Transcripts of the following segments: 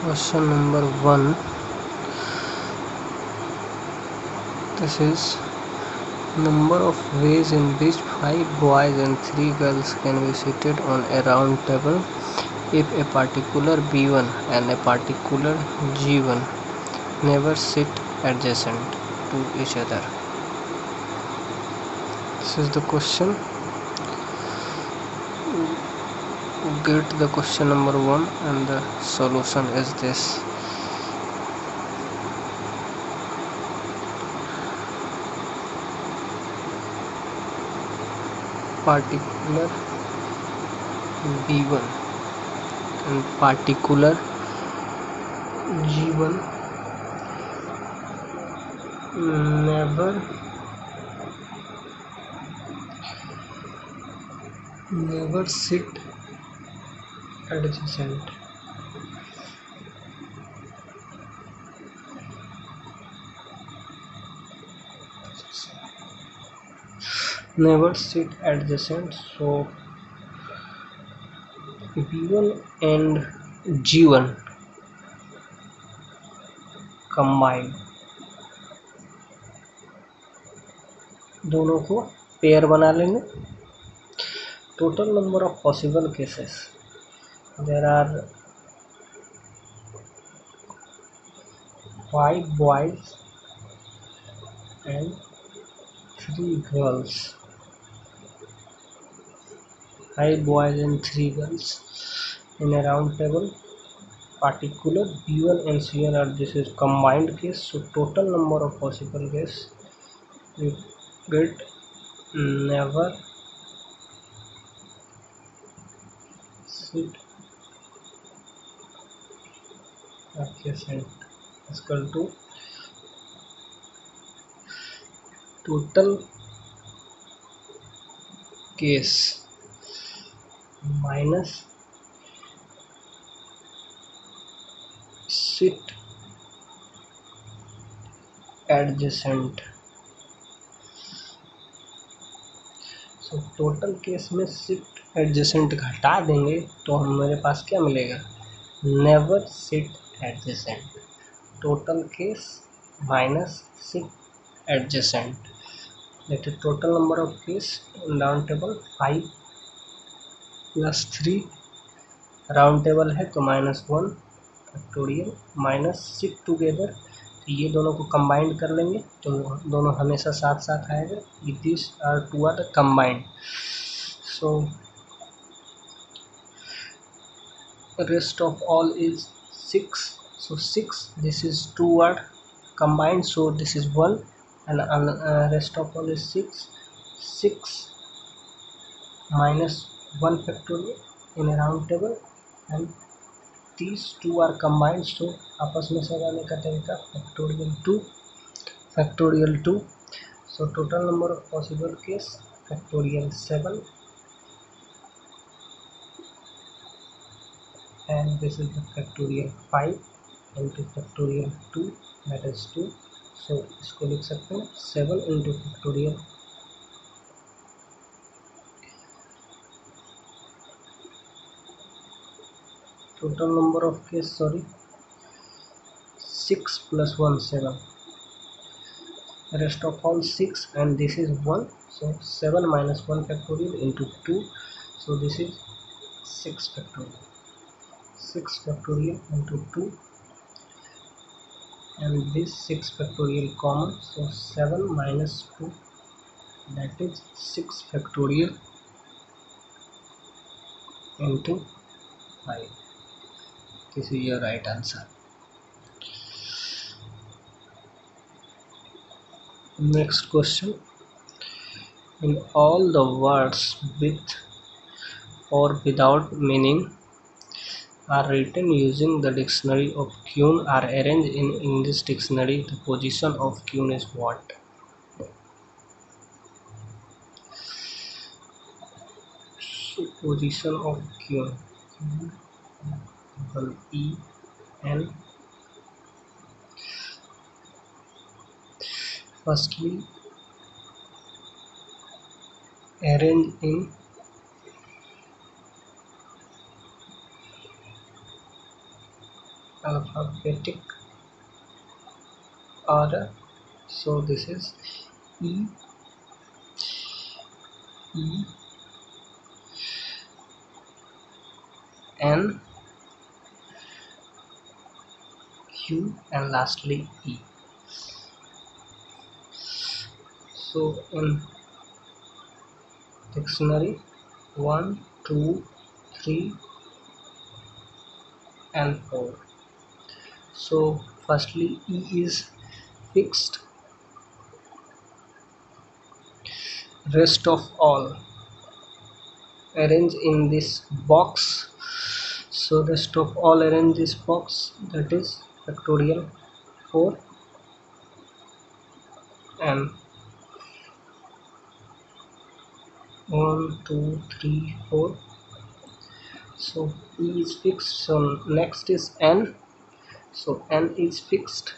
Question number 1. This is number of ways in which 5 boys and 3 girls can be seated on a round table if a particular B1 and a particular G1 never sit adjacent to each other. This is the question. Get the question number 1 and the solution is this. Particular B1 and particular G1 never sit adjacent. Never sit adjacent, so B1 and G1 combined, दोनों को pair बना लेंगे. Total number of possible cases, there are 5 boys and 3 girls. 5 boys and 3 girls in a round table. Particular B1 and C1 are, this is combined case, so total number of possible cases we get never sit adjacent is equal to total case minus sit adjacent. So total case में sit adjacent घटा देंगे तो हम मेरे पास क्या मिलेगा, never sit adjacent. Total case minus sit adjacent, that is total number of case in round table 5 + 3. Round table है तो -1 फैक्टोरियल माइनस सिट टुगेदर, ये दोनों को कंबाइंड कर लेंगे तो दोनों हमेशा साथ साथ आएगा. This are two are combined, so rest of all is 6. So 6, this is 2 are combined, so this is 1, and rest of all is 6. 6 minus 1 factorial in a round table, and these 2 are combined, so आपस में सजाने का तरीका factorial 2. So total number of possible case factorial 7, and this is the factorial 5 into factorial 2, that is 2. So इसको लिख सकते हैं 7 into factorial total number of case, 6 plus 1 7, rest of all 6, and this is 1, so 7 minus 1 factorial into 2, so this is 6 factorial. 6 factorial into 2, and this 6 factorial common, so 7 minus 2, that is 6 factorial into 5. This is your right answer. Next question. In all the words with or without meaning are written using the dictionary of Kuhn are arranged in English dictionary, the position of Kuhn is what? So position of Kuhn, E-N. Firstly, arrange in alphabetic order. So this is E, E, N, Q, and lastly E. So in dictionary, 1, 2, 3, and 4. So firstly, E is fixed. Rest of all arrange in this box. So rest of all arrange this box, that is factorial 4, and 1, 2, 3, 4. So E is fixed. So next is N. So N is fixed.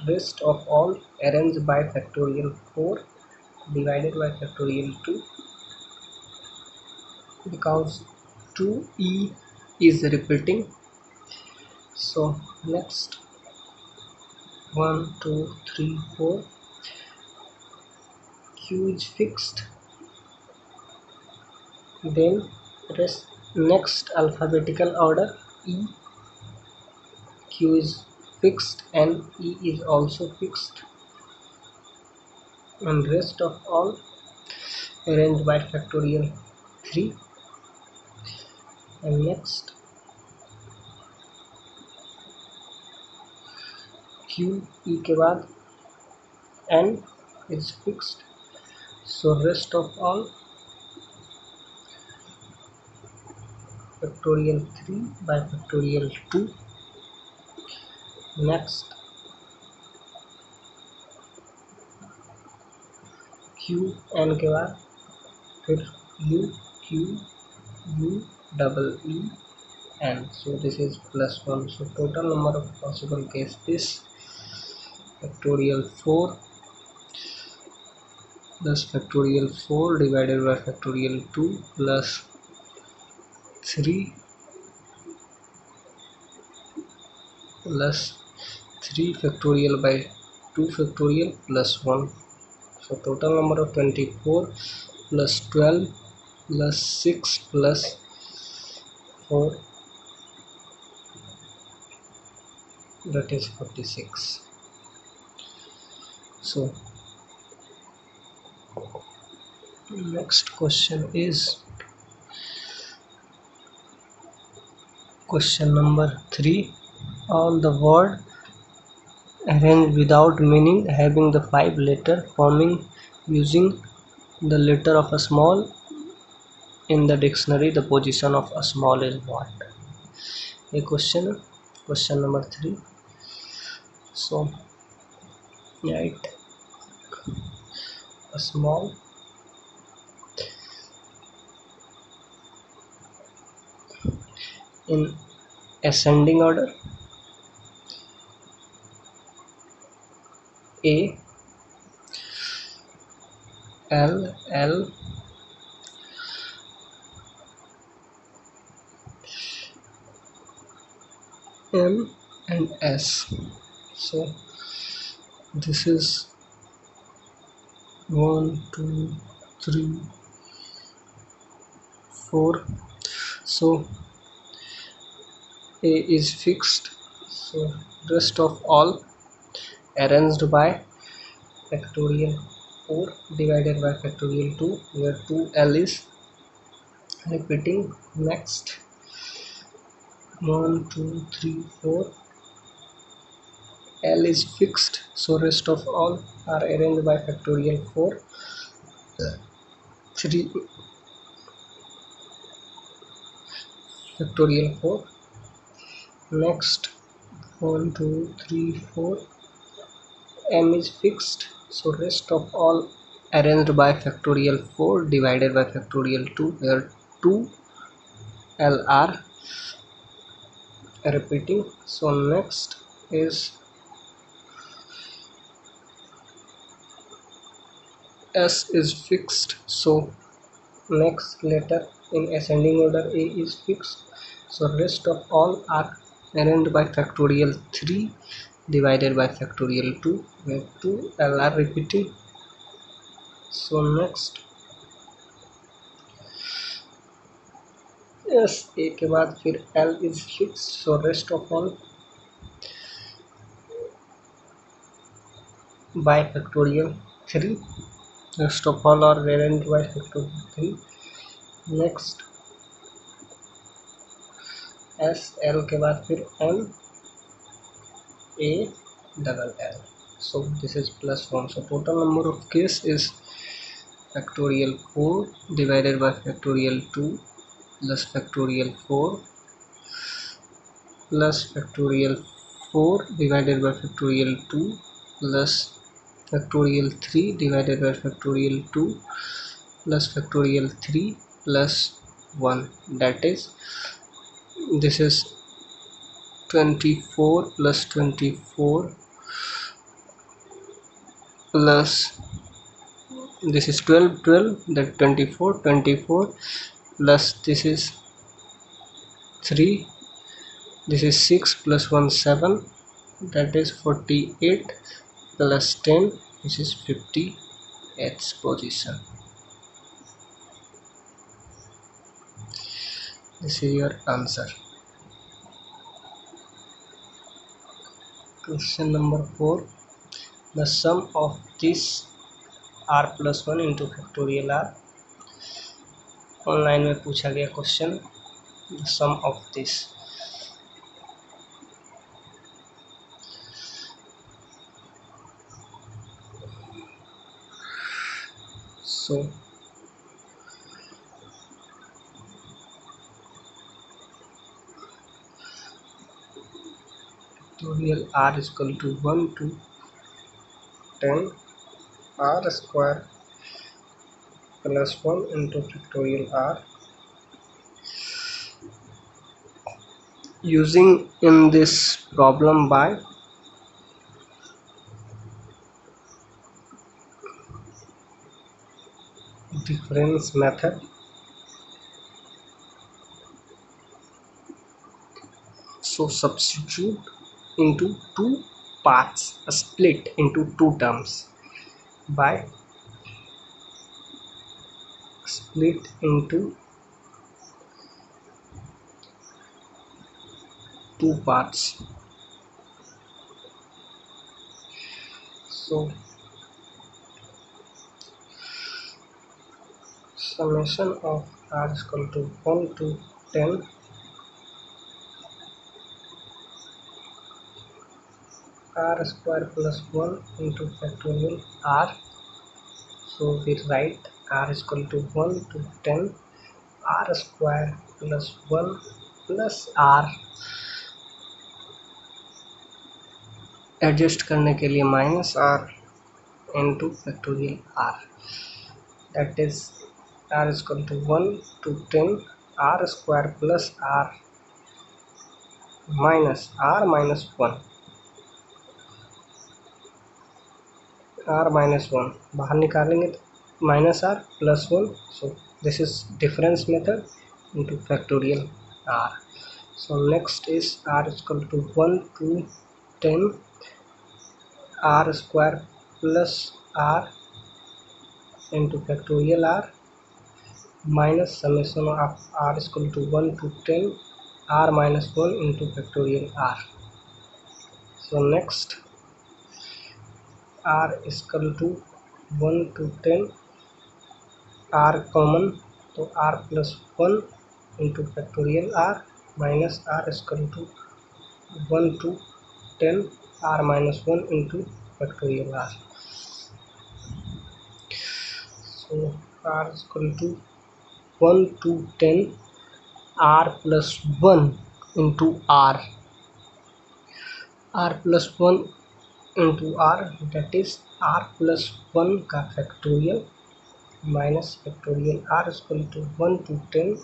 Rest of all arranged by factorial 4 divided by factorial 2, because 2E is repeating. So next 1, 2, 3, 4. Q is fixed. Then rest next alphabetical order, E, Q is fixed, and E is also fixed, and rest of all arranged by factorial 3. And next Q, E के बाद N is fixed. So rest of all factorial 3 by factorial 2. Next Q, N के बाद फिर U, Q, U, double E, N. So this is +1. So total number of possible case is factorial 4 plus factorial 4 divided by factorial 2 plus 3 plus 3 factorial by 2 factorial plus 1. So total number of 24 plus 12 plus 6 plus 4, that is 46. So next question is question number 3. All the word arranged without meaning having the 5 letter forming using the letter of a small in the dictionary, the position of a small is what? A question number 3. So write a small in ascending order, A, L, L, M, and S. So this is 1, 2, 3, 4. So A is fixed. So rest of all arranged by factorial 4 divided by factorial 2, where 2L is repeating. Next 1, 2, 3, 4. L is fixed, so rest of all are arranged by factorial 4. 3 factorial 4. Next 1, 2, 3, 4. M is fixed, so rest of all arranged by factorial 4 divided by factorial 2, where 2 L are repeating. So next is S is fixed, so next letter in ascending order. A is fixed, so rest of all are arranged by factorial 3 divided by factorial 2, where 2 L are repeating. So next yes, A के बाद फिर L is fixed, so rest of all by factorial 3, rest of all are arranged by factorial 3. next S L के बाद फिर M A double L, so this is +1. so total number of case is factorial 4 divided by factorial 2 plus factorial 4 plus factorial 4 divided by factorial 2 plus factorial 3 divided by factorial 2 plus factorial 3 plus 1, that is this is 24 plus 24 plus this is 12 that 24 plus this is 3, this is 6 plus 1 7, that is 48 plus 10, which is 58th position. This is your answer. Question number 4. The sum of this r plus 1 into factorial r. Online में पूछा गया question. The sum of this. So factorial r is equal to 1 to 10 r square plus 1 into factorial r. Using in this problem by difference method, so substitute into two parts, split into two terms by split into two parts. So summation of r is equal to 1 to 10 r square plus 1 into factorial r. So we write r is equal to 1 to 10 r square plus 1 plus r, adjust करने के लिए minus r into factorial r, that is r is equal to 1 to 10 r square plus r minus r minus 1, r minus 1 बाहर निकालेंगे तो minus r plus 1. so this is difference method into factorial r. so next is r is equal to 1 to 10 r square plus r into factorial r minus summation of r is equal to 1 to 10 r minus 1 into factorial r. so next r is equal to 1 to 10 r common, तो r plus 1 into factorial r minus r is equal to 1 to 10 r minus 1 into factorial r. so r is equal to 1 to 10 r plus 1 into r plus 1 into r, that is r plus 1 का factorial minus factorial r is equal to 1 to 10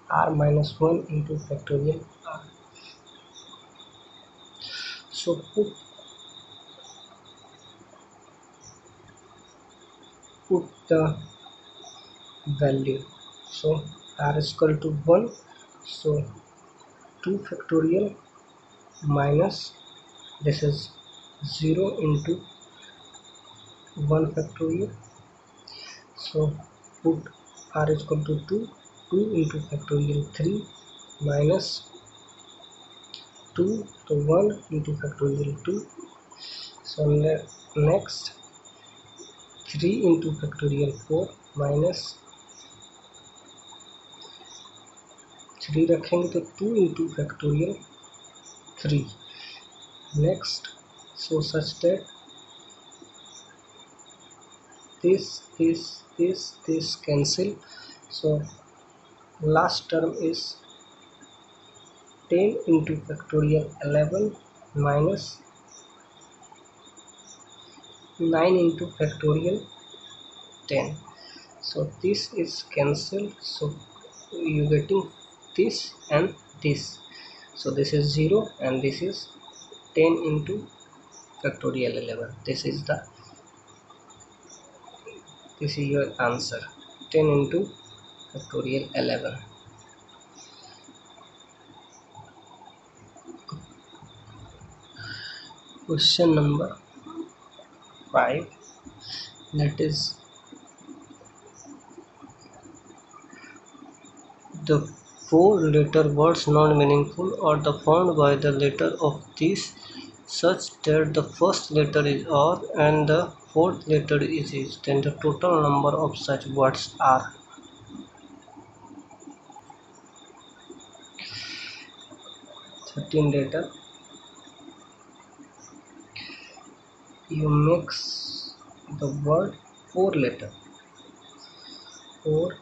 r minus 1 into factorial r. so put the value. so r is equal to 1, so 2 factorial minus this is 0 into 1 factorial, so put r is equal to 2, 2 into factorial 3 minus 2 to 1 into factorial 2, so next 3 into factorial 4 minus 3 रखेंगे तो 2 into factorial 3 next, so such that this cancel, so last term is 10 into factorial 11 minus 9 into factorial 10, so this is cancelled, so you getting this and this, so this is 0 and this is 10 into factorial 11, this is your answer, 10 into factorial 11. Question number 5, that is the 4-letter words not meaningful or the found by the letter of these such that the first letter is R and the fourth letter is H, then the total number of such words are. letter, you mix the word 4-letter word,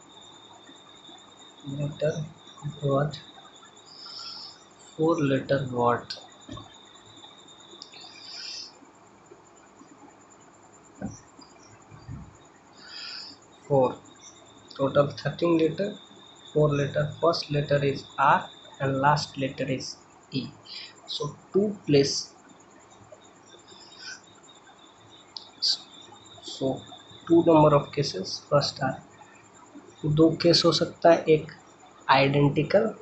4-letter word, 4 total 13 letter, 4 letter, first letter is R and last letter is E, so 2 place, so 2 number of cases, first are 2 case हो सकता है, एक identical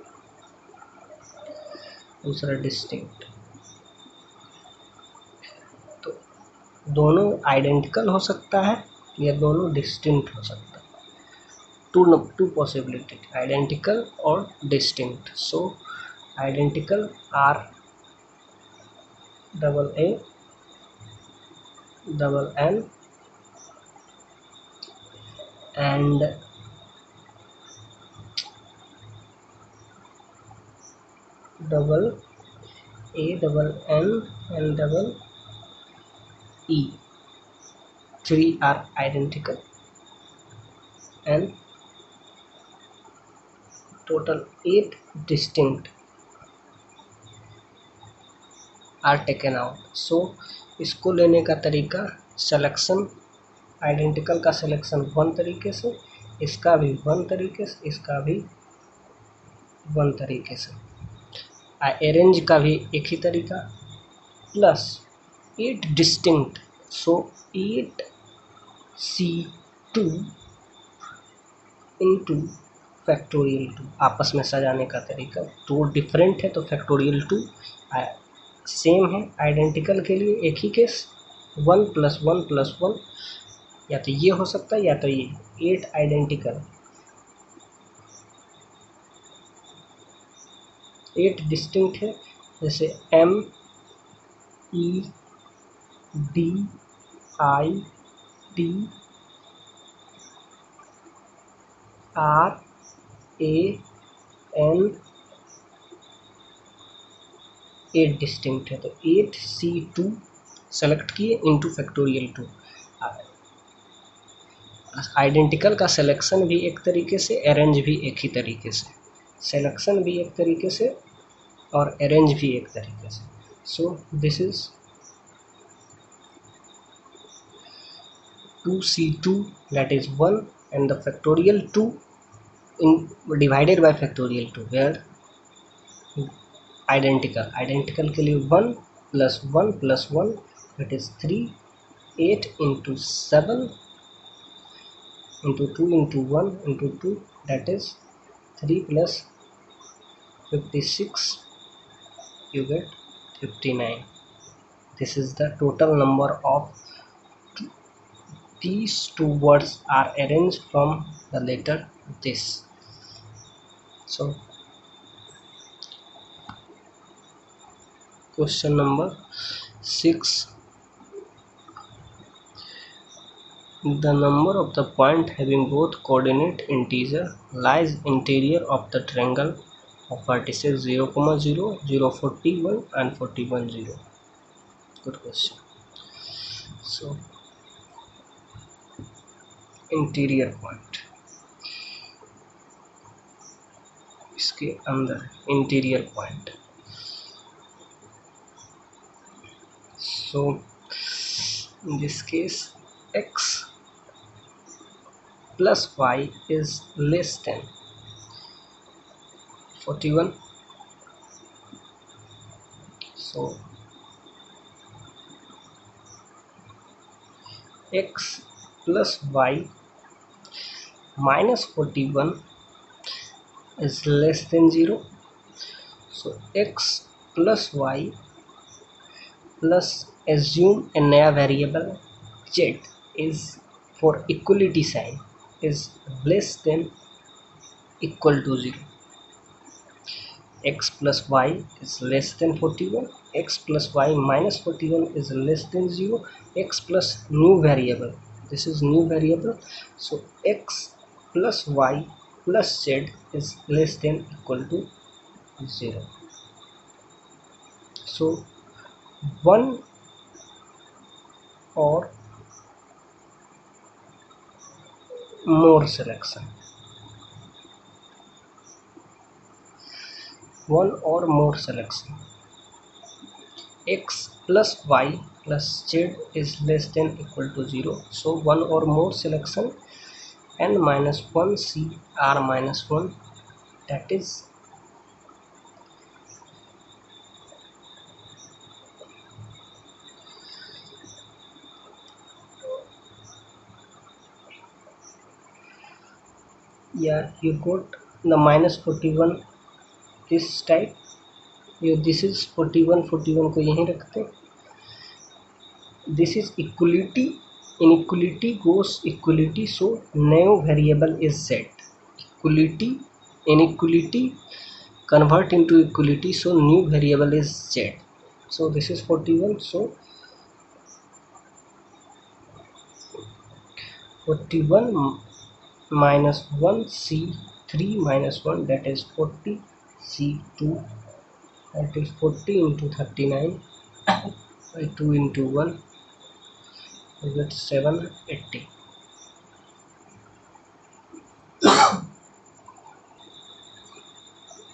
दूसरा distinct, तो दोनों identical हो सकता है या दोनों डिस्टिंक्ट हो सकता है, टू पॉसिबिलिटी, आइडेंटिकल और distinct, so identical R AA NN and ANN and E, 3 are identical and total 8 distinct are taken out. So इसको लेने का तरीका सिलेक्शन, आइडेंटिकल का सिलेक्शन 1 तरीके से, इसका भी 1 तरीके से, इसका भी 1 तरीके से, अरेंज का भी एक ही तरीका, प्लस 8 डिस्टिंक्ट, सो 8C2 इंटू फैक्टोरियल 2, आपस में सजाने का तरीका, तो डिफरेंट है तो फैक्टोरियल 2 सेम है, आइडेंटिकल के लिए एक ही केस 1 + 1 + 1, या तो ये हो सकता है या तो ये, 8 आइडेंटिकल, 8 डिस्टिंक्ट है, जैसे MEDITRAN 8 डिस्टिंक्ट है, तो 8C2 सेलेक्ट किए इंटू फैक्टोरियल 2, आइडेंटिकल का सिलेक्शन भी एक तरीके से, अरेंज भी एक ही तरीके से, सिलेक्शन भी एक तरीके से और अरेंज भी एक तरीके से, सो this is 2C2 that is 1 and the factorial 2 divided by factorial 2 where identical के लिए 1 + 1 + 1 that is 3, 8 into 7 into 2 into 1 into 2 that is 3 plus 56, you get 59. This is the total number of these two words are arranged from the letter this. So question number 6. The number of the point having both coordinate integer lies interior of the triangle of vertices 0, 0, 0, 41 and 41, 0. Good question. So interior point इसके अंदर interior point. So in this case x plus y is less than 41. So x plus y minus 41 is less than 0. So x plus y plus assume a नया variable z is for equality sign is less than equal to 0. X plus y is less than 41. X plus y minus 41 is less than 0. X plus new variable, this is new variable, so x plus y plus z is less than equal to 0. So one or more selection, one or more selection, x plus y plus z is less than equal to 0. So one or more selection n minus 1 c r minus 1, that is you got the minus 41 this type. You this is 41 को यहीं रखते. This is equality, inequality goes equality, so new variable is z. Equality, inequality convert into equality, so new variable is z. So this is 41, so 41 minus 1 c3 minus 1, that is 40 c2, that is 40 into 39 by 2 into 1, you get 780.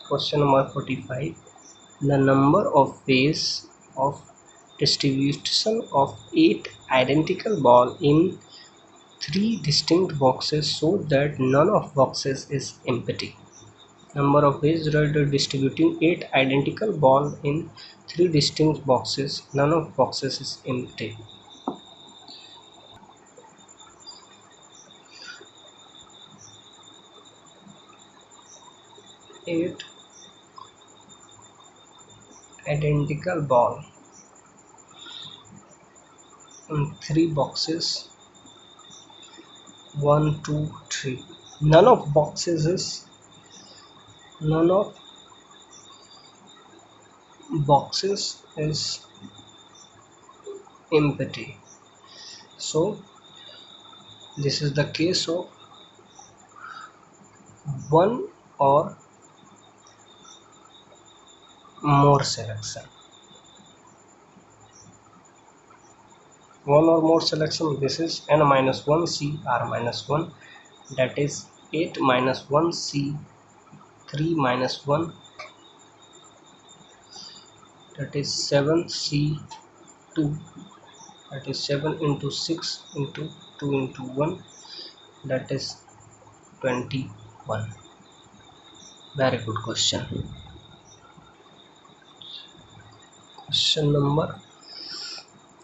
Question number 45. The number of ways of distribution of 8 identical ball in 3 distinct boxes so that none of boxes is empty. Number of ways of distributing 8 identical ball in 3 distinct boxes, none of boxes is empty. Eight identical ball in 3 boxes, 1, 2, 3. None of boxes is empty. So this is the case of one or more selection. One or more selection, this is n minus 1 c r minus 1, that is 8 minus 1 c 3 minus 1, that is 7 c 2, that is 7 into 6 into 2 into 1, that is 21. Very good question. Question number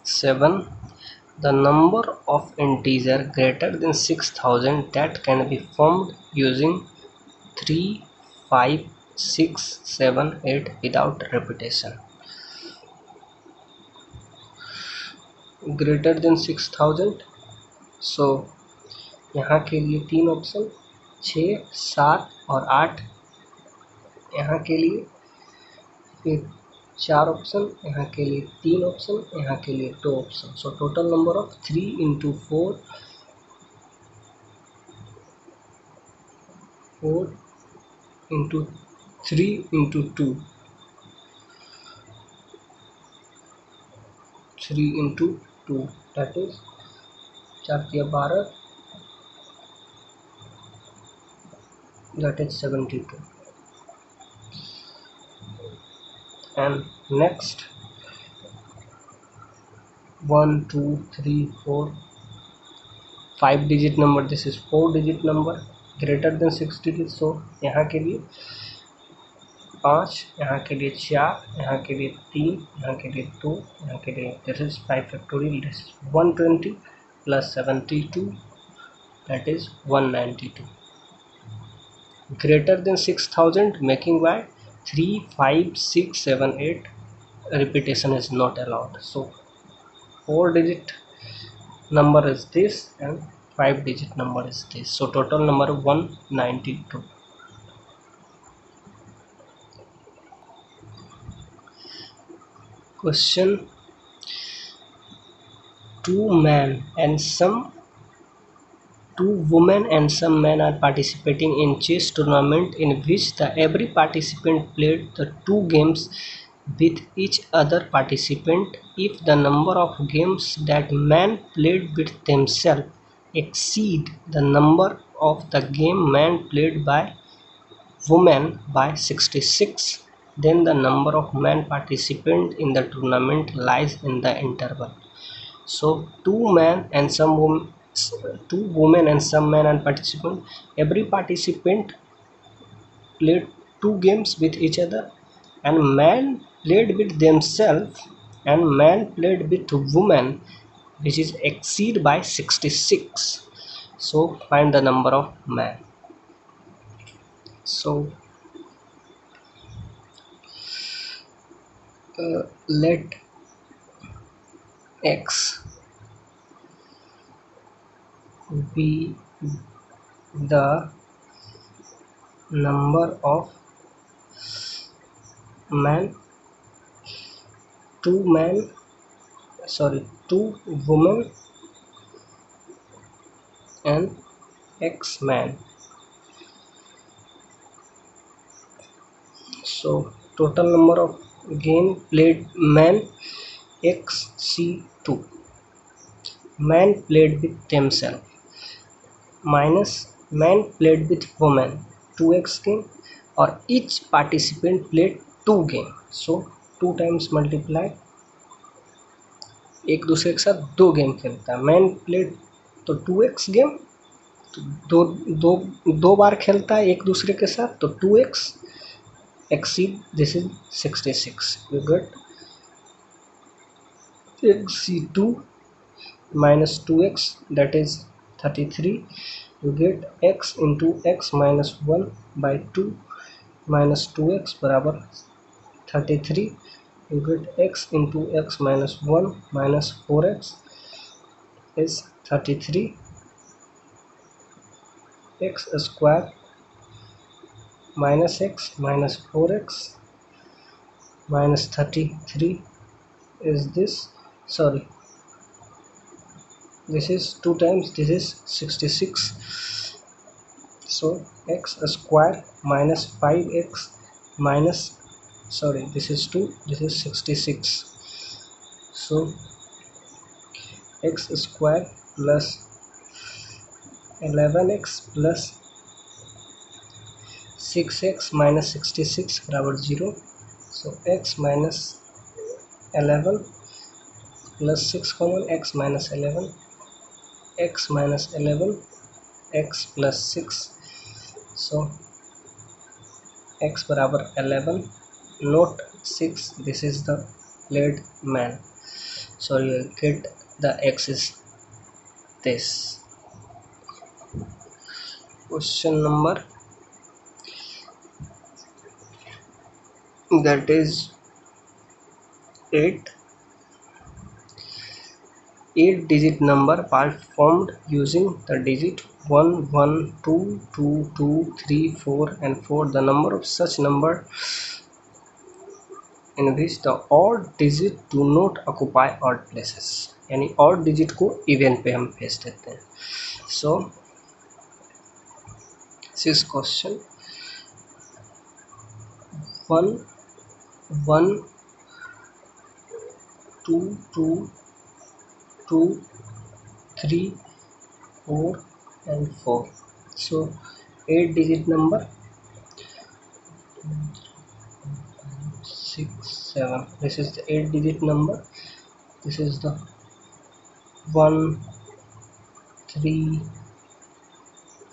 7. The number of integer greater than 6000 that can be formed using 3, 5 6 7 8 without repetition. Greater than 6000, सो यहाँ के लिए 3 option 6 7 और 8, यहाँ के लिए फिर 4 option, यहाँ के लिए 3 ऑप्शन, यहाँ के लिए 2 option. So total number of 3 into 4 into 3 into 2, 3 into 2, that is 4 या 12, that is 72. And next 1 2 3 4 5 digit number, this is 4 digit number greater than 6 digit. सो यहाँ के लिए 5, यहाँ के लिए 4, यहाँ के लिए 3, यहाँ के लिए 2, यहाँ के लिए this is 5 factorial, this is 120 plus 72, that is 192. Greater than 6000 making by 3 5 6 7 8, repetition is not allowed. So 4 digit number is this and 5 digit number is this. So total number 192. Question: two women and some men are participating in chess tournament in which every participant played the 2 games with each other participant. If the number of games that men played with themselves exceed the number of the game men played by women by 66, then the number of men participant in the tournament lies in the interval. So 2 men and some women, 2 women and some men and participant, every participant played 2 games with each other, and man played with themselves and man played with women, which is exceed by 66. So find the number of man. So let x be the number of men, 2 women and x man. So total number of game played men xc2, man played with themselves, minus man played with women 2x game, और each participant played 2 game. So 2 times multiply, एक दूसरे के साथ 2 game खेलता है. Man played तो 2x game, तो दो बार खेलता है एक दूसरे के साथ, तो 2x exceed, this is 66. You get xc2 minus 2x, that is 33. You get x into x minus 1 by 2 minus 2x बराबर 33. You get x into x minus 1 minus 4x is 33. X square minus x minus 4x minus 33 is this, sorry, this is 2 times, this is 66. So x square minus 5x minus, sorry, this is 2, this is 66. So x square plus 11x plus 6x minus 66 बराबर 0. So x minus 11 plus 6 common, x minus 11, x minus 11, x plus 6. So x बराबर 11, not 6. This is the played man. So you get the x is this. Question number that is 8 digit number performed using the digit 1 1 2 2 2 3 4 and 4. The number of such number in which the odd digit do not occupy odd places, यानी odd digit को even पे हम भेज देते हैं. So this question 1 1 2 2 2 3 4 and 4. So 8 digit number 6 7. This is the 8 digit number. This is the 1 3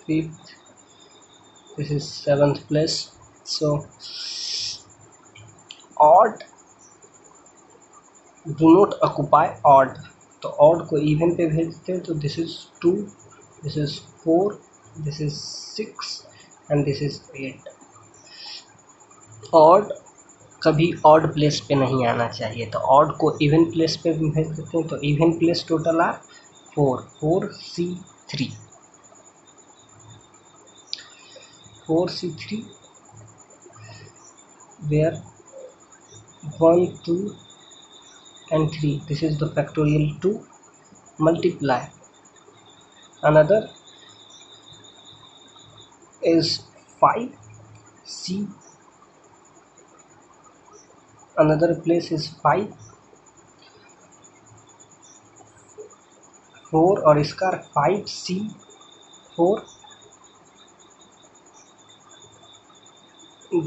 5th. This is 7th place. So odd do not occupy odd, तो odd को even पे भेजते हैं. तो this is 2, this is 4, this is 6 and this is 8. odd कभी odd place पे नहीं आना चाहिए, तो odd को even place पे भेज देते हैं. तो even place total are 4 4C3 4C3 where 1 2 and 3. This is the factorial 2 multiply. Another is 5C. Another place is 5 4 और इसका 5C4.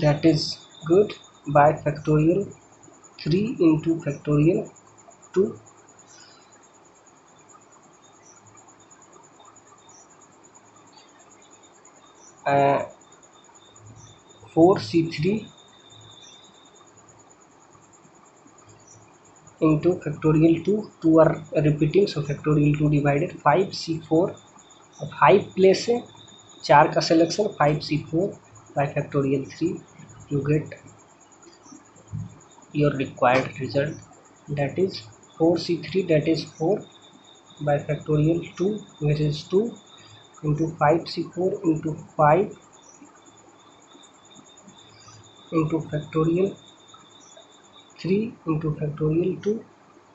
That is good by factorial 3 into factorial 2. 4C3 into factorial 2. 2 are repeating, so factorial 2 divided 5C4. 5 place है, 4 का selection 5C4 by factorial 3. You get your required result, that is 4C3, that is 4 by factorial 2, which is 2 into 5C4 into 5 into factorial 3 into factorial 2.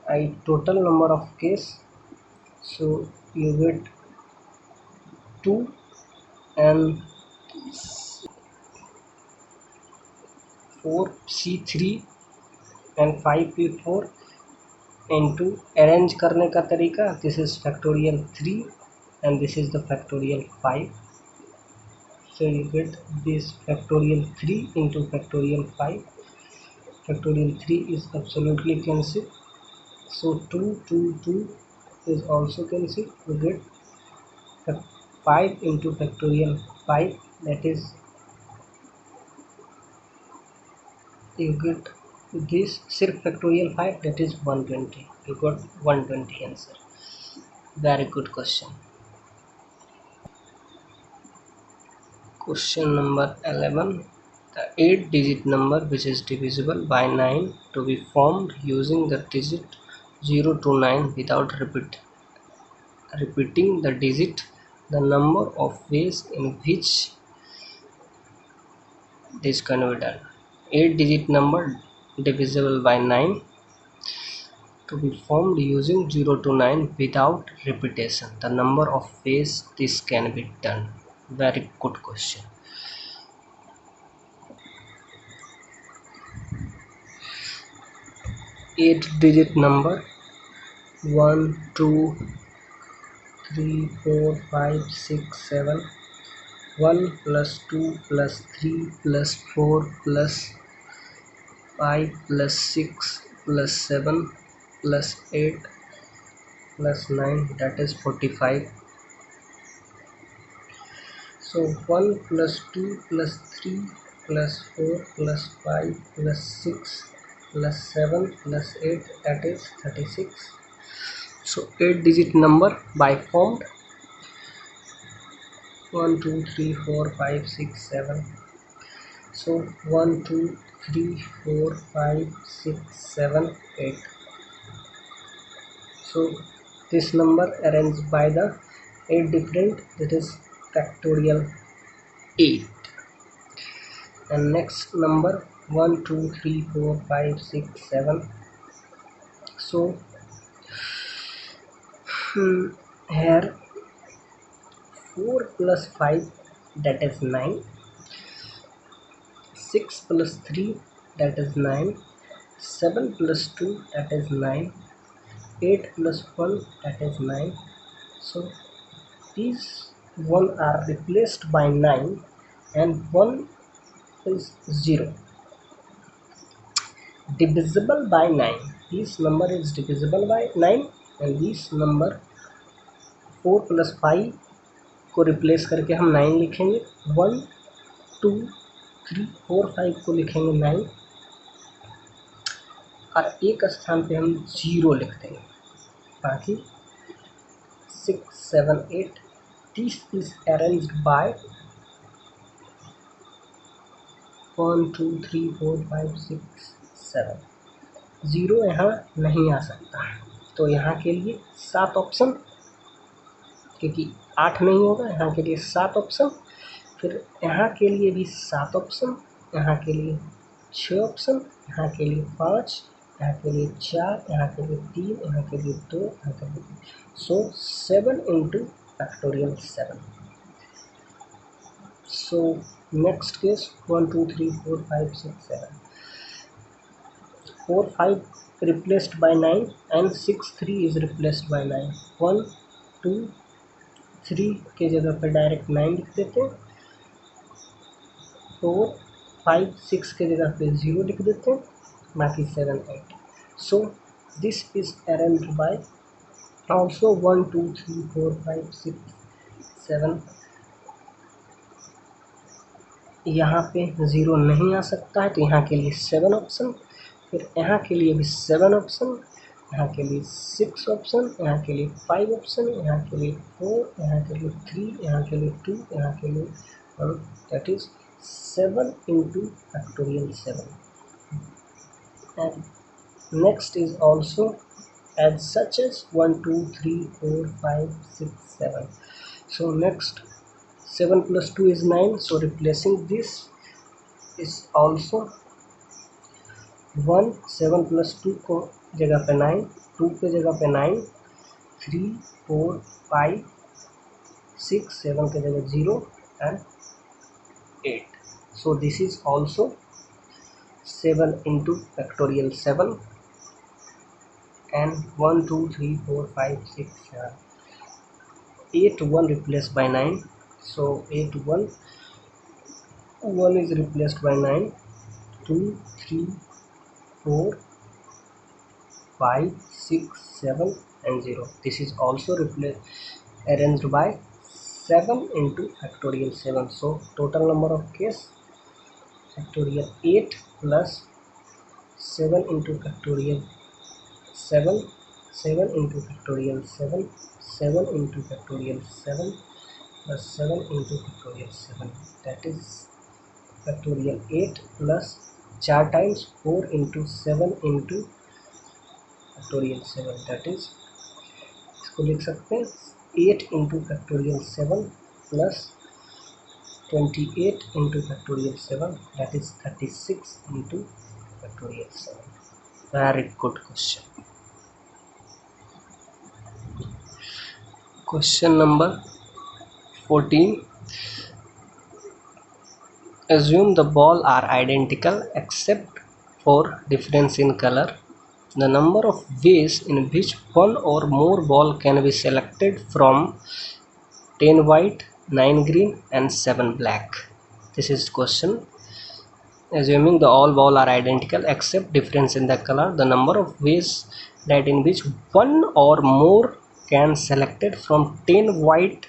I total number of case, so you get 2 and 4C3 and 5P4 into arrange करने का तरीका. This is factorial 3 and this is the factorial 5. So you get this factorial 3 into factorial 5. Factorial 3 is absolutely cancelled. So 2 2 2 is also cancelled. You get 5 into factorial 5, that is you get this सिर्फ factorial 5, that is 120. You got 120 answer. Very good question. Question number 11. The 8 digit number which is divisible by 9 to be formed using the digit 0 to 9 without repeating the digit. The number of ways in which this can be done. 8 digit number divisible by 9 to be formed using 0 to 9 without repetition. The number of ways this can be done. Very good question. 8 digit number 1 2 3 4 5 6 7. 1 plus 2 plus 3 plus 4 plus 5 plus 6 plus 7 plus 8 plus 9, that is 45. So 1 plus 2 plus 3 plus 4 plus 5 plus 6 plus 7 plus 8, that is 36. So 8 digit number by formed 1 2 3 4 5 6 7. So 1 2 3 4 5 6 7 8. So this number arranged by the 8 different, that is factorial 8. And next number 1 2 3 4 5 6 7. So here 4 plus 5, that is 9. 6 plus 3, that is 9. 7 plus 2, that is 9. 8 plus 1, that is 9. So these 1 are replaced by 9 and 1 is 0. Divisible by 9. This number is divisible by 9 and this number 4 plus 5 को replace करके हम 9 लिखेंगे. 1 2 3 4 5 को लिखेंगे 9 और एक स्थान पे हम 0 लिख देंगे. बाकी 6 7 8. This is arranged by 1 2 3 4 5 6 7. 0 यहाँ नहीं आ सकता, तो यहाँ के लिए 7 ऑप्शन, क्योंकि 8 नहीं होगा, यहाँ के लिए 7 ऑप्शन. फिर यहाँ के लिए भी 7 ऑप्शन, यहाँ के लिए 6 ऑप्शन, यहाँ के लिए 5, यहाँ के लिए 4, यहाँ के लिए 3, यहाँ के लिए 2, यहाँ के लिए 3. So 7 into factorial 7. So next case 1 2 3 4 5 6 7. 4 5 replaced by 9 and 6 3 is replaced by 9. 1 2 3 के जगह पर डायरेक्ट 9 लिख देते हैं. 4 5 6 के जगह पे 0 लिख देते हैं. बाकी 7 8. So this is arranged by also 1 2 3 4 5 6 7. यहाँ पे 0 नहीं आ सकता है, तो यहाँ के लिए 7 ऑप्शन. फिर यहाँ के लिए भी 7 ऑप्शन, यहाँ के लिए 6 ऑप्शन, यहाँ के लिए 5 ऑप्शन, यहाँ के लिए 4, यहाँ के लिए 3, यहाँ के लिए 2, यहाँ के लिए 1. That is 7 into factorial 7. And next is also as such as 1 2 3 4 5 6 7. So next 7 plus 2 is 9. So replacing this is also 1. 7 plus 2 को जगह पे 9, 2 के जगह पे 9, 3 4 5 6 7 के जगह 0 and 8. So this is also 7 into factorial 7 and 1 2 3 4 5 6 7. 8 1 replaced by 9. So 8 1 is replaced by 9. 2 3 4 5 6 7 and 0. This is also arranged by 7 into factorial 7. So total number of case factorial 8 plus 7 into factorial 7, 7 into factorial 7, 7 into factorial 7 plus 7 into factorial 7. That is factorial 8 plus 4 times 4 into 7 into factorial 7. That is, इसको लिख सकते हैं 8 into factorial 7 plus 28 into factorial 7. That is 36 into factorial 7. Very good question. Question number 14. Assume the ball are identical except for difference in color. The number of ways in which one or more ball can be selected from 10 white, 9 green and 7 black. This is question. Assuming the all ball are identical except difference in the color, the number of ways that in which one or more can selected from 10 white,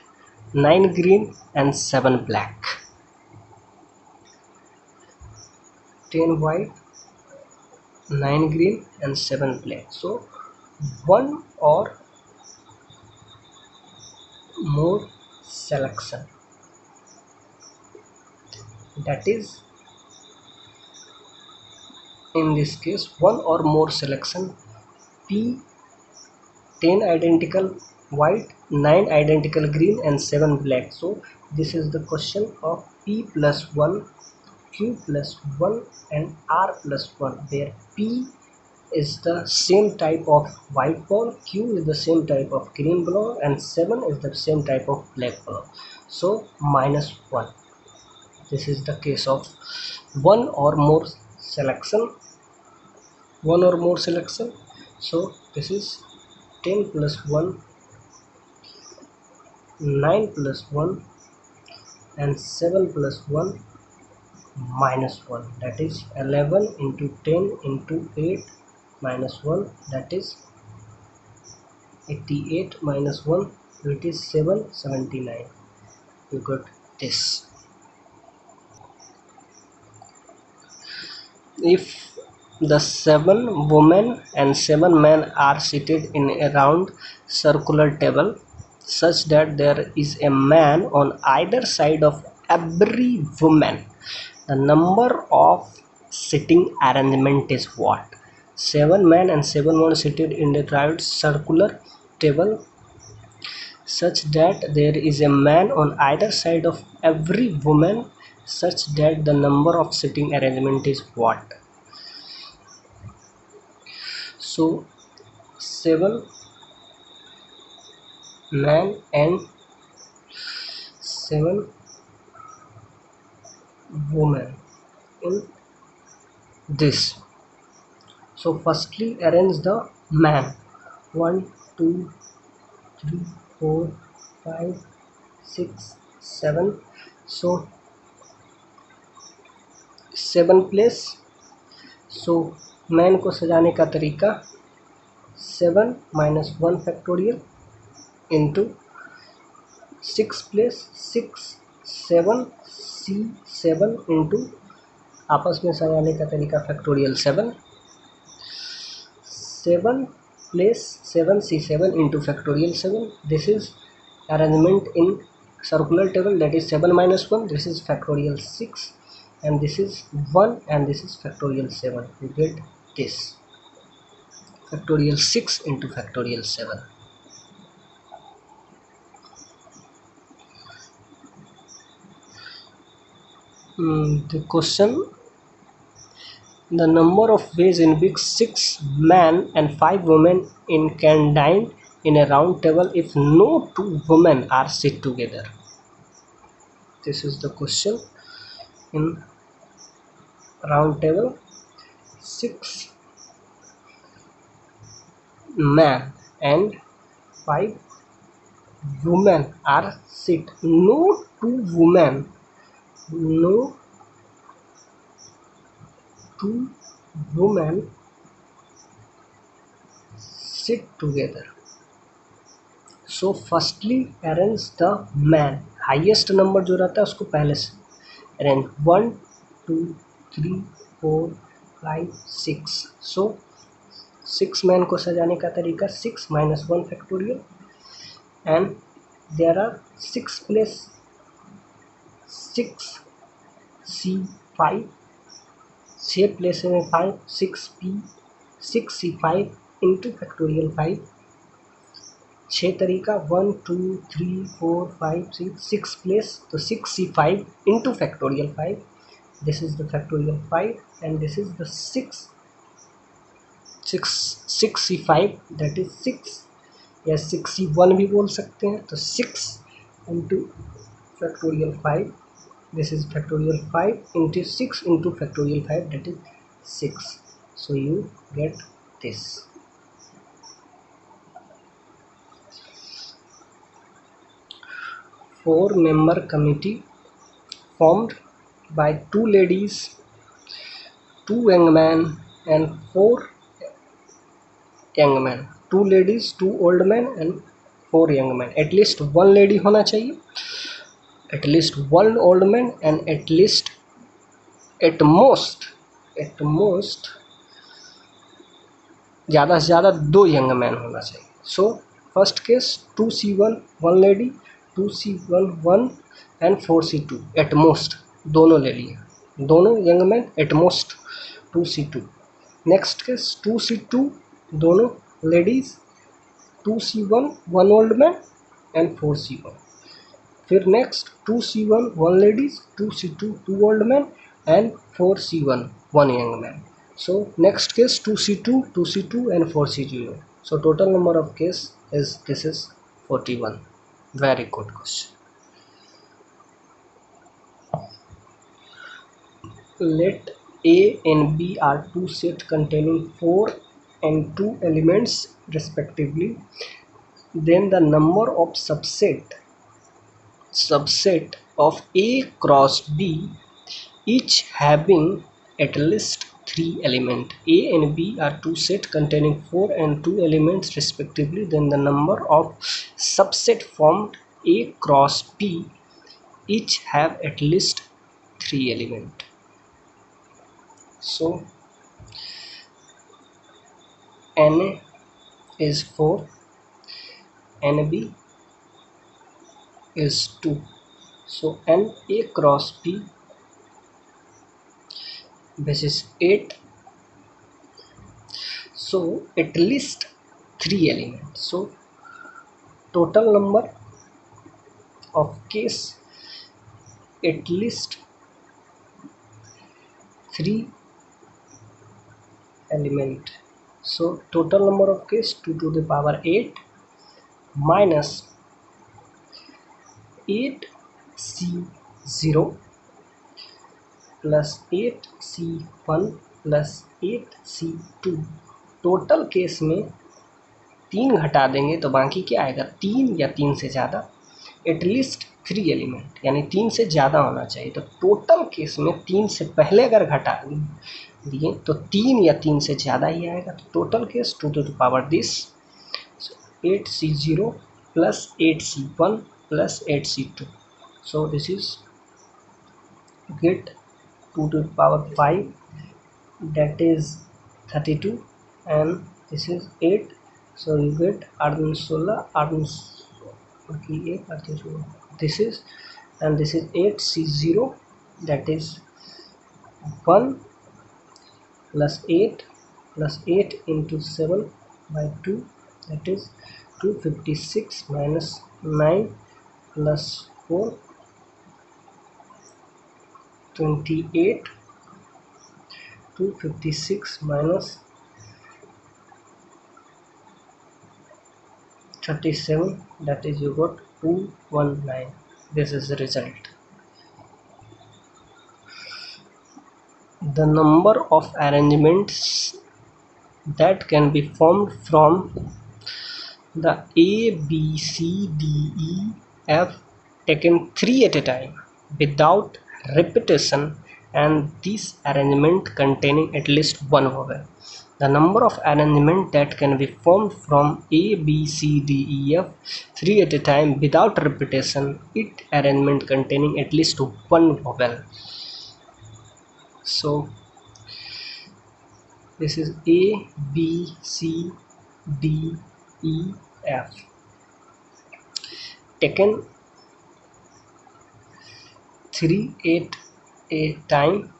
9 green and 7 black. 10 white, 9 green and 7 black. So one or more selection, that is in this case one or more selection P 10 identical white, 9 identical green and 7 black. So this is the question of P plus 1, Q plus 1 and R plus 1, where P is the same type of white ball, Q is the same type of green ball and 7 is the same type of black ball. So -1. This is the case of one or more selection. So this is 10 plus 1, 9 plus 1 and 7 plus 1 -1, that is 11 into 10 into 8 minus 1, that is 88 minus 1, it is 779. You got this. If the 7 women and 7 men are seated in a round circular table such that there is a man on either side of every woman, the number of sitting arrangement is what? 7 men and 7 women seated in a round circular table such that there is a man on either side of every woman such that the number of sitting arrangement is what? So 7 men and 7 women in this. So firstly arrange the man. 1 2 3 4 5 6 7. So 7 place. So man को सजाने का तरीका 7 minus 1 factorial into 6 place 6 7 C7 into आपस में सजाने का तरीका factorial 7 place 7 C7 into factorial 7. This is arrangement in circular table, that is 7 minus 1. This is factorial 6 and this is 1 and this is factorial 7. You get this factorial 6 into factorial 7. The question: the number of ways in which 6 men and 5 women can dine in a round table if no 2 women are sit together. This is the question in round table. 6 men and 5 women are sit. No 2 women sit together. So firstly arrange the man. Highest number जो रहता है उसको पहले से arrange 1 2 3 4 5 6. So 6 man को सजाने का तरीका 6 minus 1 factorial and there are 6 place 6 C5 6 place में 5 6P 6C5 into factorial 5. 6 तरीका 1 2 3 4 5 6 place, तो 6C5 into factorial 5. This is the factorial 5 and this is the 6C5, that is 6 या 6C1 भी बोल सकते हैं. तो 6 into factorial 5. This is factorial 5 into 6 into factorial 5, that is 6. So you get this. Four-member committee formed by 2 ladies, 2 young men and 4 young men. 2 ladies, 2 old men and 4 young men. At least 1 lady होना चाहिए, at least 1 old man and at most ज़्यादा से ज़्यादा 2 young men होना चाहिए. So first case 2C1 1 lady, 2C1 1 and 4C2 at most. दोनों ले लिए, दोनों young men at most 2C2. Next case 2C2 दोनों ladies, 2C1 one old man and 4C1. फिर next 2C1 one ladies, 2C2 two old man and 4C1 one young man. So next case 2C2, 2C2 and 4C0. So total number of case is this is 41. Very good question. Let A and B are two sets containing 4 and 2 elements respectively. Then the number of subset of A cross B, each having at least 3 elements. A and B are two sets containing 4 and 2 elements respectively. Then the number of subset formed A cross B, each have at least 3 elements. So Na is 4, NB is 2. So Na cross B, this is 8. So at least 3 elements. So total number of case at least 3 element. So total number of case 2 to the power 8 minus 8C0 plus 8C1 plus 8C2. Total case में 3 घटा देंगे तो बाकी क्या आएगा, 3 या 3 से ज़्यादा. एटलीस्ट 3 एलिमेंट यानी 3 से ज़्यादा होना चाहिए. तो टोटल केस में 3 से पहले अगर घटा दिए तो 3 या 3 से ज़्यादा ही आएगा. तो total case 2 to the power this 8C0 plus 8C1 plus 8C2. So this is get 2 to the power 5, that is 32, and this is 8. So you get 16, 8, this is, and this is 8C0, that is 1 plus 8 plus 8 into 7 by 2, that is 256 minus 9 plus 4, 28. 256 minus 37, that is you got 219. This is the result. The number of arrangements that can be formed from the A, B, C, D, E, F taken 3 at a time without repetition, and this arrangement containing at least one vowel. The number of arrangements that can be formed from A, B, C, D, E, F 3 at a time without repetition, it arrangement containing at least one vowel. So this is A, B, C, D, E, F taken 3 at a time.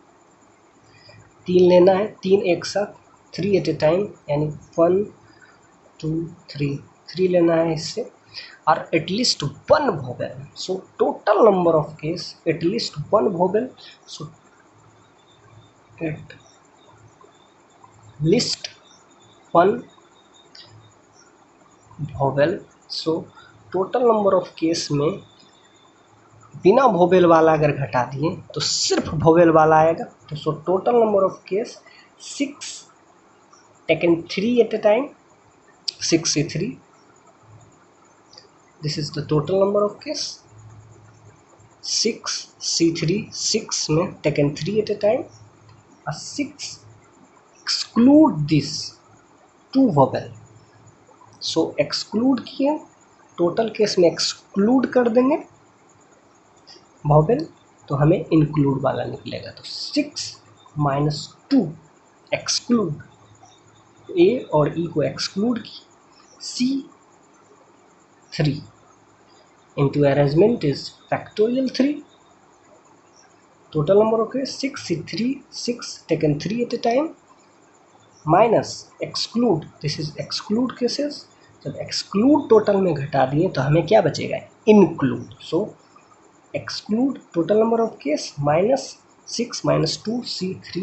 3 लेना है, 3 एक साथ, 3 at a time यानी 1 2 3 लेना है इससे, और at least one vowel. So total number of case at least one vowel. So at least one vowel. So total number of case में बिना वोवेल वाला अगर घटा दिए तो सिर्फ वोवेल वाला आएगा. तो so total number of case 6 taken 3 at a time, 6C3. This is the total number of case 6C3. 6 में टेकन 3 एट अ टाइम, और 6 exclude this 2 vowel. So exclude किए, टोटल केस में एक्सक्लूड कर देंगे vowel तो हमें include वाला निकलेगा. तो 6 minus 2 एक्सक्लूड, ए और ई को एक्सक्लूड की, C3 into arrangement is factorial 3. Total number of cases 6C3, 6 taken 3 at a time, minus exclude, this is exclude cases. जब एक्सक्लूड टोटल में घटा दिए तो हमें क्या बचेगा, include. So exclude total number of case minus 6 minus 2 C3,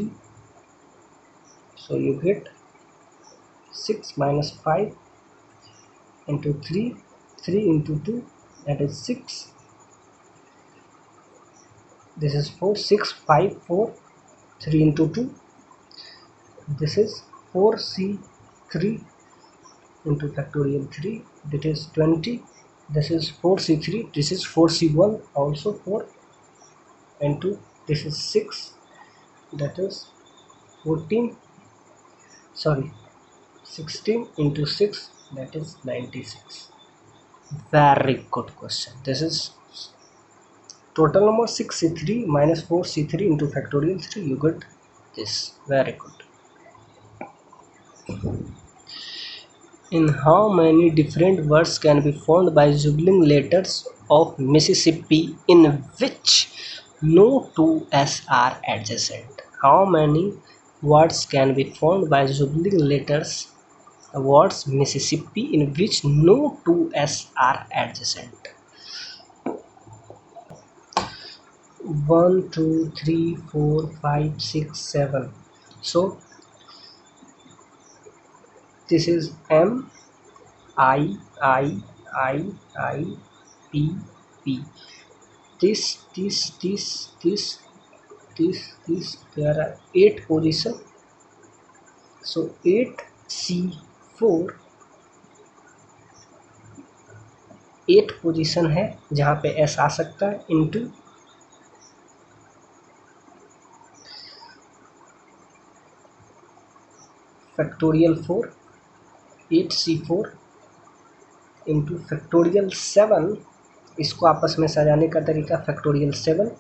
so you get 6 minus 5 into 3, 3 into 2, that is 6, this is 4, 6 5 4, 3 into 2, this is 4C3 into factorial 3, that is 20, this is 4C3, this is 4C1 also 4 into this is 6, that is 14, sorry 16 into 6, that is 96. Very good question. This is total number 6C3 minus 4C3 into factorial 3, you get this. Very good. In how many different words can be formed by juggling letters of Mississippi in which no two S are adjacent? How many words can be formed by juggling letters words Mississippi in which no two S are adjacent? 1 2 3 4 5 6 7. So this is M I I I I P P. This there are 8 position. So 8C4 8 position है जहाँ पे S आ सकता है into factorial 4, 8C4 into factorial 7, इसको आपस में सजाने का तरीका factorial 7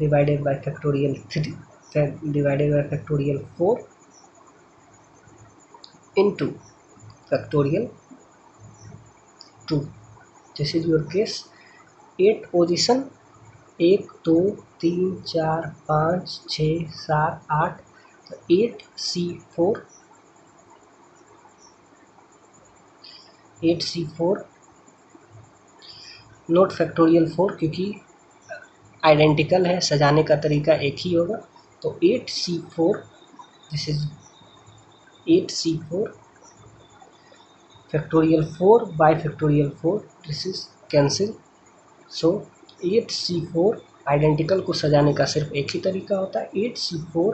divided by factorial 3 divided by factorial 4 into factorial 2. This is your case. 8 position 1 2 3 4 5 6 7 8, तो 8C4 नोट फैक्टोरियल 4 क्योंकि आइडेंटिकल है, सजाने का तरीका एक ही होगा. तो 8C4, this is 8C4 factorial 4 bye factorial 4, this is cancel. So 8C4 identical को सजाने का सिर्फ एक ही तरीका होता है, 8C4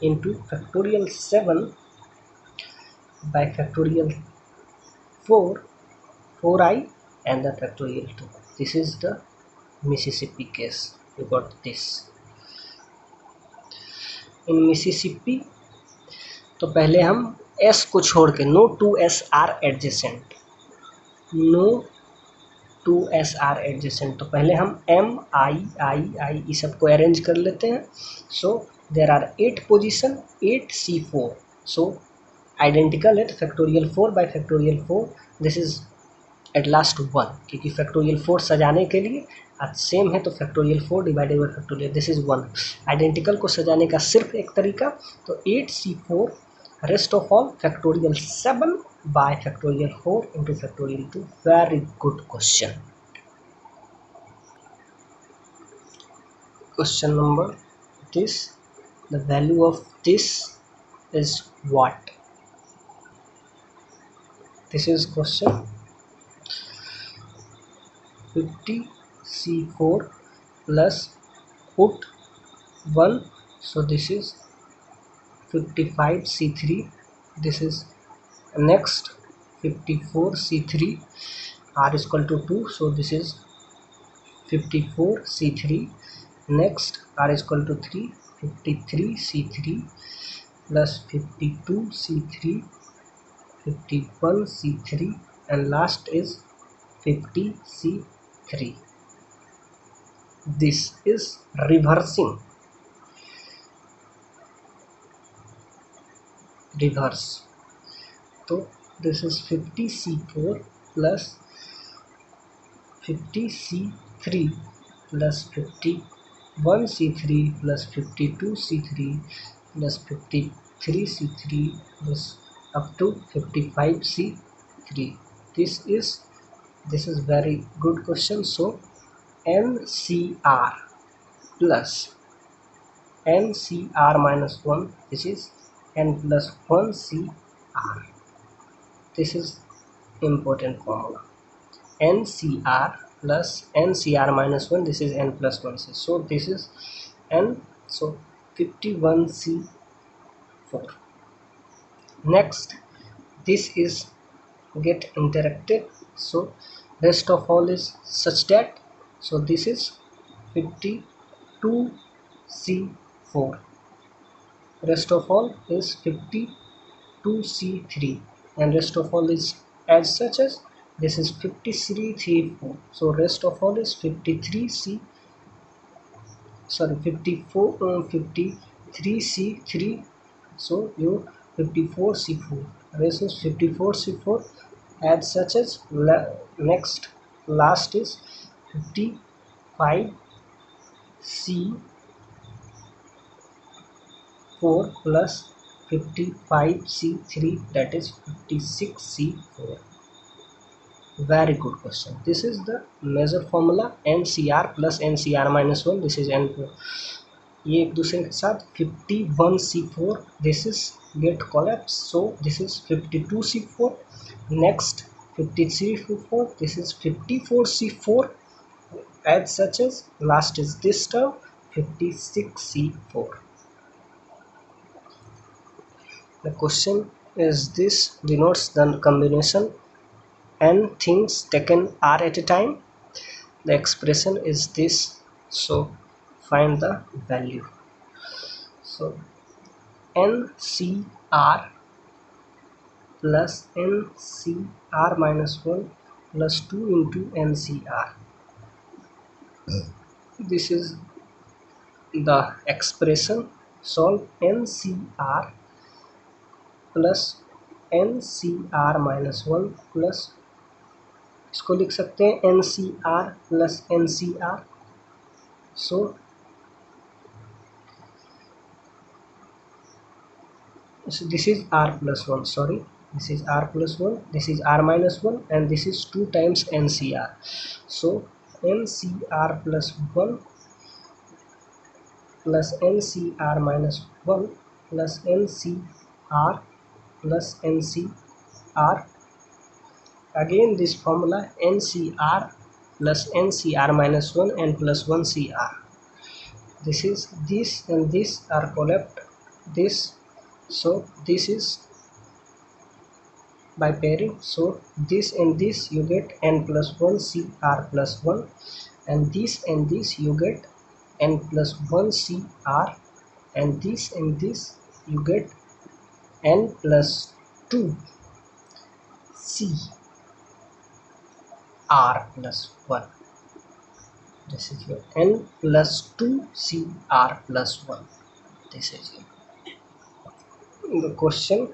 into factorial 7 bye factorial 4, 4i and the factorial 2. This is the Mississippi case. You got this. In Mississippi तो पहले हम S को छोड़ के no two S are adjacent, no two S are adjacent, तो पहले हम M I I I इस सब को अरेंज कर लेते हैं. So there are 8 position, 8C4, so identical है तो factorial 4 bye factorial 4, this is at last 1, क्योंकि फैक्टोरियल 4 सजाने के लिए आज सेम है तो factorial 4 divided by factorial, this is 1. Identical को सजाने का सिर्फ एक तरीका, तो 8C4 rest of all factorial 7 bye factorial 4 into factorial 2. Very good question. Question number this, the value of this is what? This is question. 50C4 plus put 1, so this is 55C3, this is next 54C3, r is equal to 2, so this is 54C3, next r is equal to 3, 53C3 plus 52C3, 51C3 and last is 50C3. This is reversing, reverse. So this is 50C4 plus 50C3 plus 51C3 plus 52C3 plus 50 3C3 is up to 55C3. This is very good question. So NCR plus NCR minus 1, which is N plus 1CR. This is important formula. NCR plus NCR minus 1, this is N plus 1C. So this is N, so 51C4. Next, this is get interacted, so rest of all is such that, so this is 52C4, rest of all is 52C3, and rest of all is as such as this is 53C4. So rest of all is 53C, sorry 53C3. So you 54C4, this is 54C4 as such as next last is 55C4 plus 55C3, that is 56C4. Very good question. This is the measure formula NCR plus NCR minus 1, this is N, ये एक दूसरे के साथ 51C4, this is get collapse, so this is 52C4. next 53C4, this is 54C4 as such as last is this term 56C4. The question is this denotes the combination n things taken r at a time. The expression is this, so find the value. So NCR plus NCR minus 1 plus 2 into NCR. This is the expression. Solve NCR plus NCR minus 1 plus, इसको लिख सकते हैं NCR plus NCR. So this is R plus 1, sorry, this is R plus 1, this is R minus 1, and this is 2 times NCR. So NCR plus 1 plus NCR minus 1 plus NCR plus NCR. Again this formula NCR plus NCR minus 1 and plus 1CR. This is this and this are collapsed, this, so this is by pairing, so this and this you get N plus 1 CR plus 1, and this you get N plus 1 CR, and this you get N plus 2 CR plus 1. This is your N plus 2 CR plus 1. This is the question.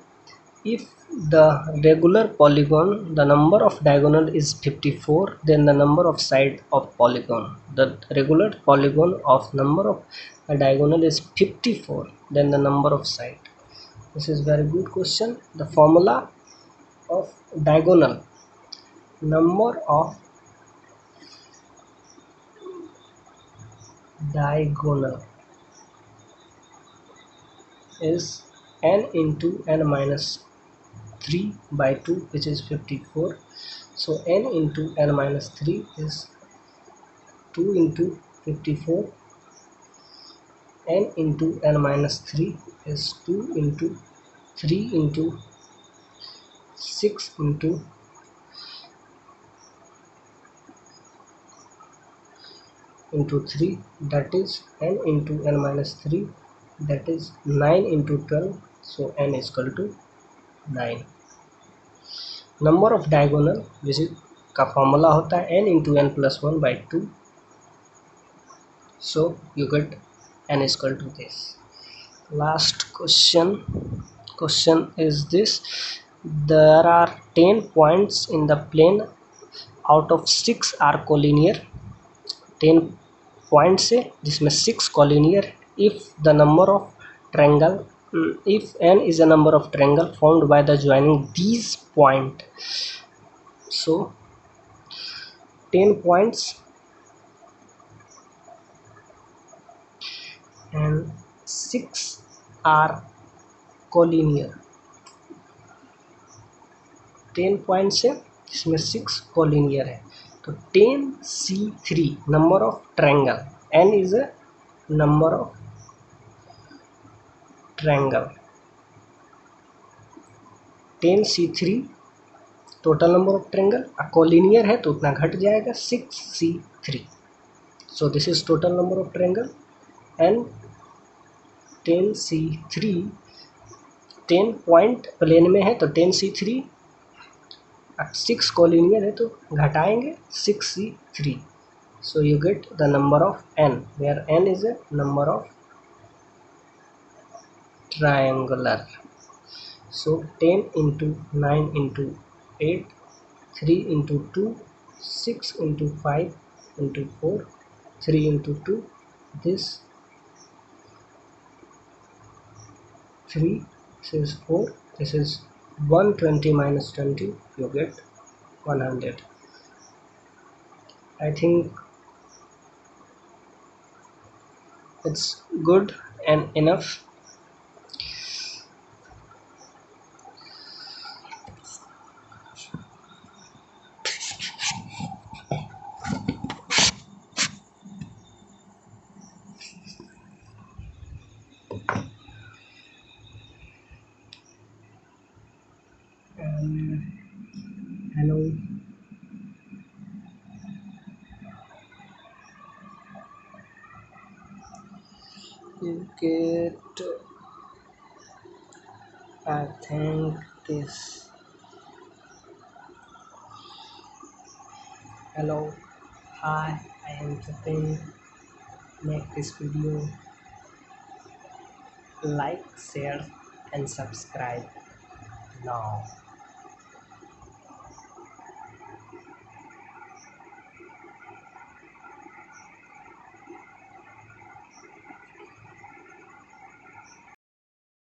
If the regular polygon, the number of diagonal is 54, then the number of side of polygon, the regular polygon of number of diagonal is 54, then the number of side. This is very good question. The formula of diagonal, number of diagonal is n into n minus 3 by 2, which is 54. So n into n minus 3 is 2 into 54. N into n minus 3 is 2 into 3 into 6 into 3, that is n into n minus 3, that is 9 into 12, so n is equal to 9. Number of diagonal which का formula होता है n into n plus 1 by 2, so you get n is equal to this. Last question is this. There are 10 points in the plane, out of 6 are collinear. 10 points है जिसमें 6 collinear. If the number of triangle if n is a number of triangle formed by the joining these point, so 10 points and 6 are collinear. 10 points है इसमें 6 collinear है, तो 10C3 number of triangle, n is a number of triangle, 10C3 total number of triangle, collinear है तो उतना घट जाएगा 6C3, so this is total number of triangle and 10C3 10 point plane में है तो 10C3, 6 कोलिनियर है तो घटाएंगे 6C3, so you get the number of n where n is a number of triangular. So 10 into 9 into 8, 3 into 2, 6 into 5 into 4, 3 into 2, this 3, this is 4, this is 120 minus 20, you get 100. I think it's good and enough. Hello. You get, I think this. Hello, hi, I am Jatin. Make this video, like, share and subscribe now.